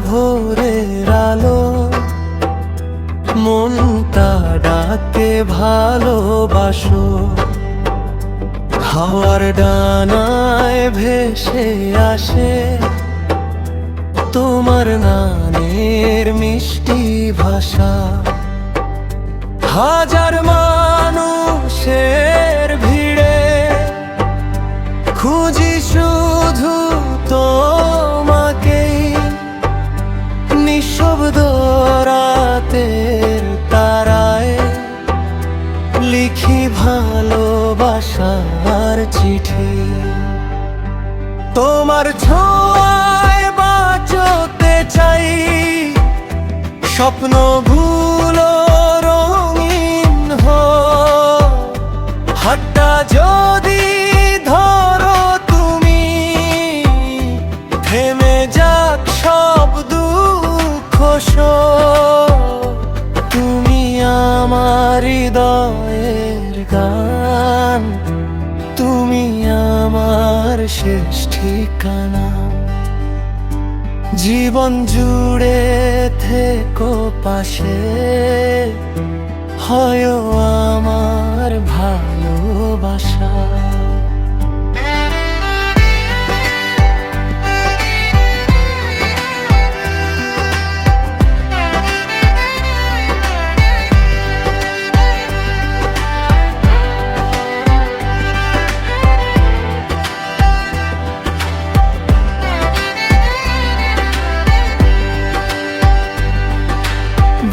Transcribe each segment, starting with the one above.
ভোরের আলো, মনটা ডাকে ভালোবাসো। হাওয়ার ডানায় ভেসে আসে তোমার নামের মিষ্টি ভাষা। হাজার মানুষের ভিড়ে খুঁজি শুধু তোমাকেই, নিঃশব্দ রাতের তারায় লিখি ভালোবাসার চিঠি। তোমার ছোঁয়ায় বাঁচতে চাই, স্বপ্নগুলো রঙিন হোক। হাতটা যদি ধরো তুমি, থেমে যাক সব দুঃখ শোক। তুমি আমার হৃদয়ের গান, তুমি আমার শেষ ঠিকানা। জীবন জুড়ে থেকো পাশে, হয় আমার ভালোবাসা।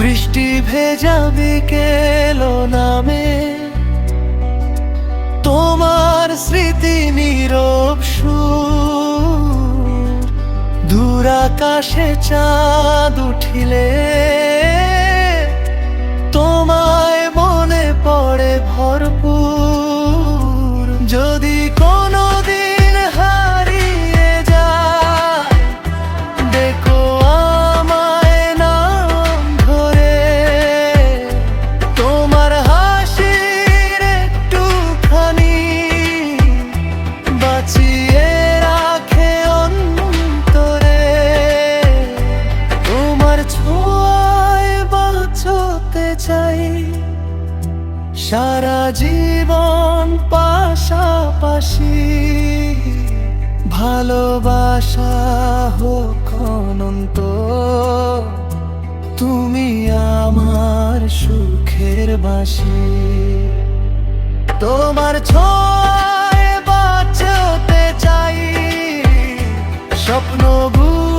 বৃষ্টি ভেজা বিকেল নামে, তোমার স্মৃতি নীরব সুর। দূর আকাশে চাঁদ উঠিলে তোমায় মনে পড়ে ভরপুর। যদি কোনোদিন হারিয়ে যায়, দেখো আমায় নাম ধরে। তোমার হাসির একটুখানি বাঁচিয়ে রাখে অন্তরে। তোমার ছোঁয়ায় বাঁচতে চাই, সারা জীবন পাশাপাশি। ভালোবাসা হোক অনন্ত, তুমি আমার সুখের বাঁশি। তোমার ছোঁয়ায় বাঁচতে চাই, স্বপ্নগুলো